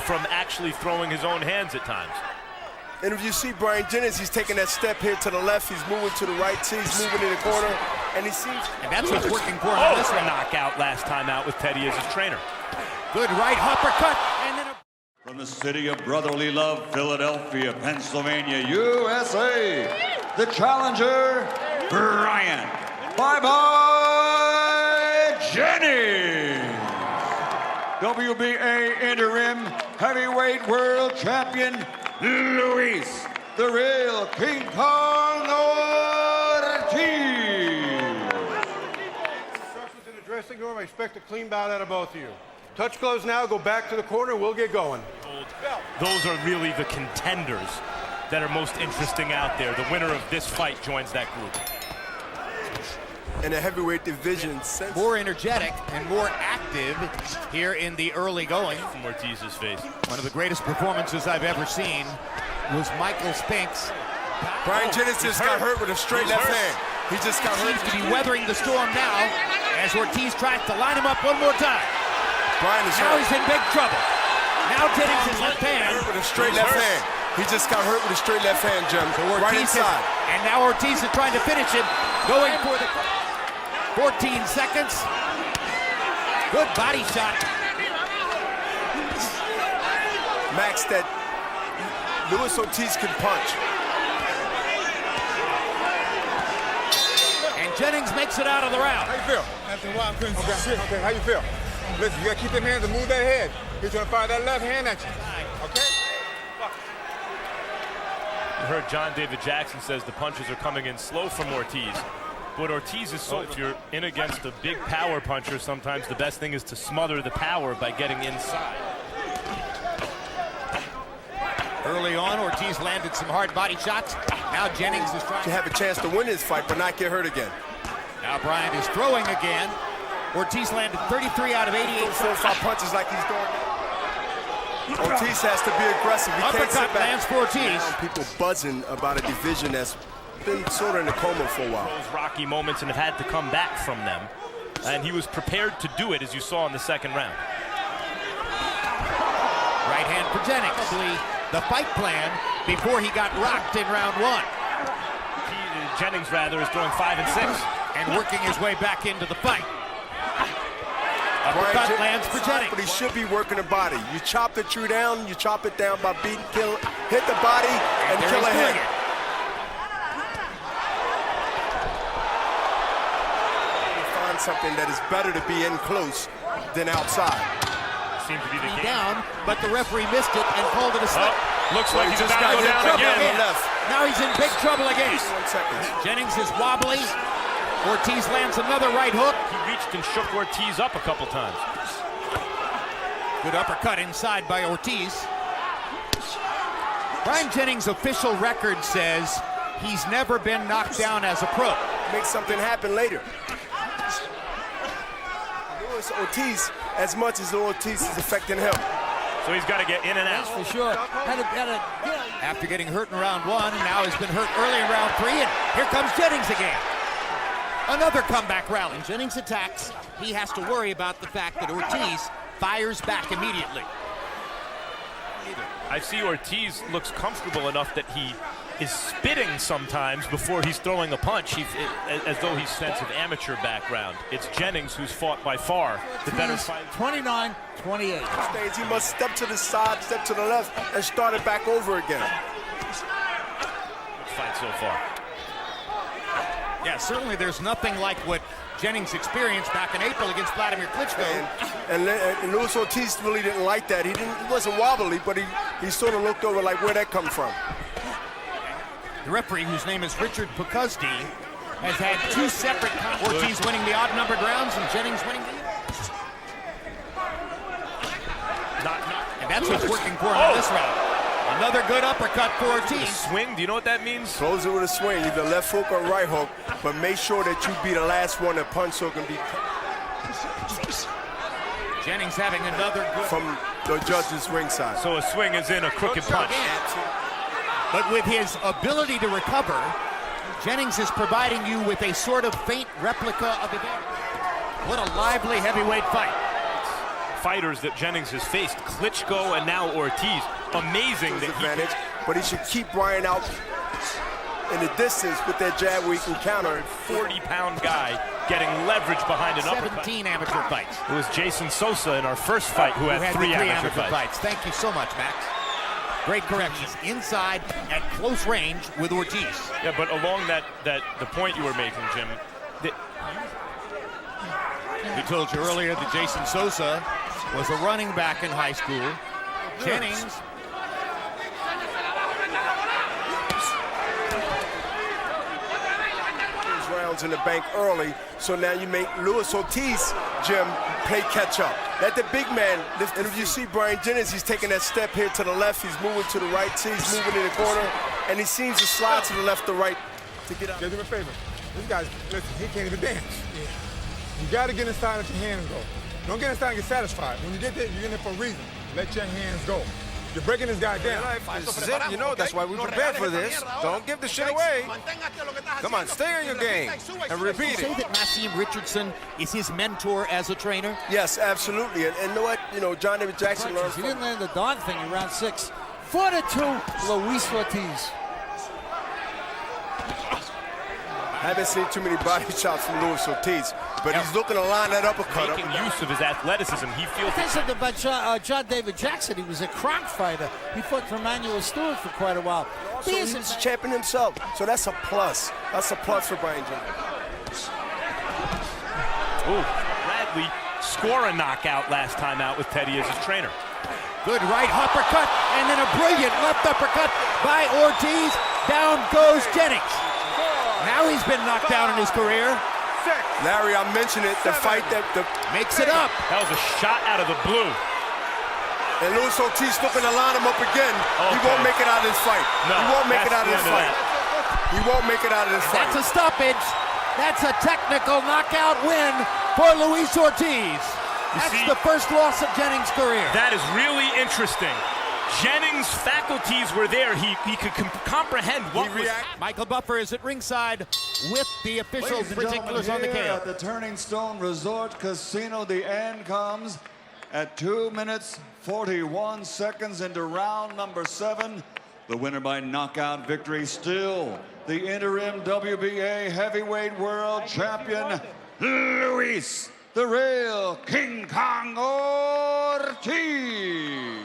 from actually throwing his own hands at times. And if you see Bryant Jennings, he's taking that step here to the left. He's moving to the right. He's moving in the corner. And he seems... And that's what's working for him on this one. Knockout last time out with Teddy as his trainer. Good right uppercut. And then from the city of brotherly love, Philadelphia, Pennsylvania, USA, the challenger, Bryant. Bye-bye, Jennings. WBA interim heavyweight world champion, Luis, the real King Kong Ortiz. Instructions in the dressing room. I expect a clean bout out of both of you. Touch gloves now. Go back to the corner. We'll get going. Those are really the contenders that are most interesting out there. The winner of this fight joins that group. In the heavyweight division, more energetic and more active here in the early going. From Ortiz's face. One of the greatest performances I've ever seen was Michael Spinks. Bryant Jennings just got hurt with a straight left hand. He just got hurt. Seems to be weathering the storm now as Ortiz tries to line him up one more time. Bryant is now hurt. He's in big trouble. Now Jennings' his left hand. With a straight left hand. He just got hurt with a straight left hand, Jim. So right inside. And now Ortiz is trying to finish him, going for the 14 seconds. Good body shot. Max, that Luis Ortiz can punch. And Jennings makes it out of the round. How you feel? After a while, okay, how you feel? Listen, you gotta keep them hands and move that head. He's gonna fire that left hand at you. Okay? You heard John David Jackson says the punches are coming in slow from Ortiz. But Ortiz is so, if you're in against a big power puncher, sometimes the best thing is to smother the power by getting inside. Early on, Ortiz landed some hard body shots. Now Jennings is trying to have a chance to win this fight, but not get hurt again. Now Bryant is throwing again. Ortiz landed 33 out of 88. 4 or 5 punches like he's doing. Ortiz has to be aggressive. He can't sit back. Lands for Ortiz. People buzzing about a division that's been sort of in a coma for a while. Those rocky moments and have had to come back from them. And he was prepared to do it, as you saw in the second round. Right hand for Jennings. The fight plan before he got rocked in round one. Jennings, rather, is throwing 5 and 6. And working his way back into the fight. Uppercut lands for Jennings. But he should be working the body. You chop the tree down, you chop it down by beating, kill, hit the body, and kill a head. Find something that is better to be in close than outside. Seems to be the game. Down, but the referee missed it and called it a slip. Looks like he's about to go down again. Now he's in big trouble again. 1 second. Jennings is wobbly. Ortiz lands another right hook. He reached and shook Ortiz up a couple times. Good uppercut inside by Ortiz. Bryant Jennings' official record says he's never been knocked down as a pro. Make something happen later. Luis Ortiz, as much as Ortiz is affecting him. So he's got to get in and out. For sure. After getting hurt in round one, and now he's been hurt early in round 3, and here comes Jennings again. Another comeback rally. When Jennings attacks, he has to worry about the fact that Ortiz fires back immediately. I see Ortiz looks comfortable enough that he is spitting sometimes before he's throwing a punch, as though he's sense of amateur background. It's Jennings who's fought by far the better fight. 29-28. He must step to the side, step to the left, and start it back over again. Good fight so far. Yeah, certainly there's nothing like what Jennings experienced back in April against Vladimir Klitschko. And Luis Ortiz really didn't like that. He wasn't wobbly, but he sort of looked over like, where'd that come from? The referee, whose name is Richard Pukusdi, has had 2 separate Ortiz winning the odd-numbered rounds and Jennings winning the... And that's what's working for him in this round. Another good uppercut for Ortiz. Swing, do you know what that means? Close it with a swing, either left hook or right hook, but make sure that you be the last one to punch so it can be... Jennings having another good... From the judge's ringside. So a swing is in a crooked punch. But with his ability to recover, Jennings is providing you with a sort of faint replica of it. What a lively heavyweight fight. fighters that Jennings has faced, Klitschko and now Ortiz. Amazing that advantage, but he should keep Bryant out in the distance with that jab where he can counter. 40-pound guy getting leverage behind an uppercut. 17 amateur fights. It was Jason Sosa in our first fight who had three amateur fights. Thank you so much, Max. Great corrections. Inside at close range with Ortiz. Yeah, but along the point you were making, Jim. We told you earlier that Jason Sosa was a running back in high school. Jennings. Rounds in the bank early, so now you make Luis Ortiz, Jim, play catch up. Let the big man lift. And if you see Bryant Jennings, he's taking that step here to the left, he's moving to the right, he's moving in the corner, and he seems to slide to the left or right to get out. Do him a favor. This guy's, listen, he can't even dance. Yeah. You gotta get inside and let your hands go. Don't get inside and get satisfied. When you get there, you're in there for a reason. Let your hands go. You're breaking this guy down. This is it, you know, that's why we prepared for this. Don't give the shit away. Come on, stay on your game and repeat Say it. that Nassim Richardson is his mentor as a trainer? Yes, absolutely. And you know what? You know, John David Jackson learned He from. didn't land the Don thing in round 6. 4-2, Luis Ortiz. Haven't seen too many body shots from Luis Ortiz, but he's looking to line that uppercut up. Making use of his athleticism, he feels. I said about John David Jackson. He was a crank fighter. He fought for Emmanuel Stewart for quite a while. So he's a champion himself, so that's a plus. That's a plus for Bryant Jennings. Ooh, Bradley score a knockout last time out with Teddy as his trainer. Good right uppercut, and then a brilliant left uppercut by Ortiz. Down goes Jennings. Now he's been knocked down in his career. Larry, I mentioned it, the fight that Makes it up. That was a shot out of the blue. and Luis Ortiz looking to line him up again. He won't make it out of this fight. No, he won't make it out of this fight. He won't make it out of this fight. That's a stoppage. That's a technical knockout win for Luis Ortiz. That's the first loss of Jennings' career. That is really interesting. Jennings' faculties were there. He could comprehend what was. Michael Buffer is at ringside with the official Ladies and particulars on the gentlemen, here KO. at the Turning Stone Resort Casino, the end comes at 2 minutes 41 seconds into round number 7. The winner by knockout victory, still the interim WBA heavyweight world champion, Luis the Real King Kong Ortiz.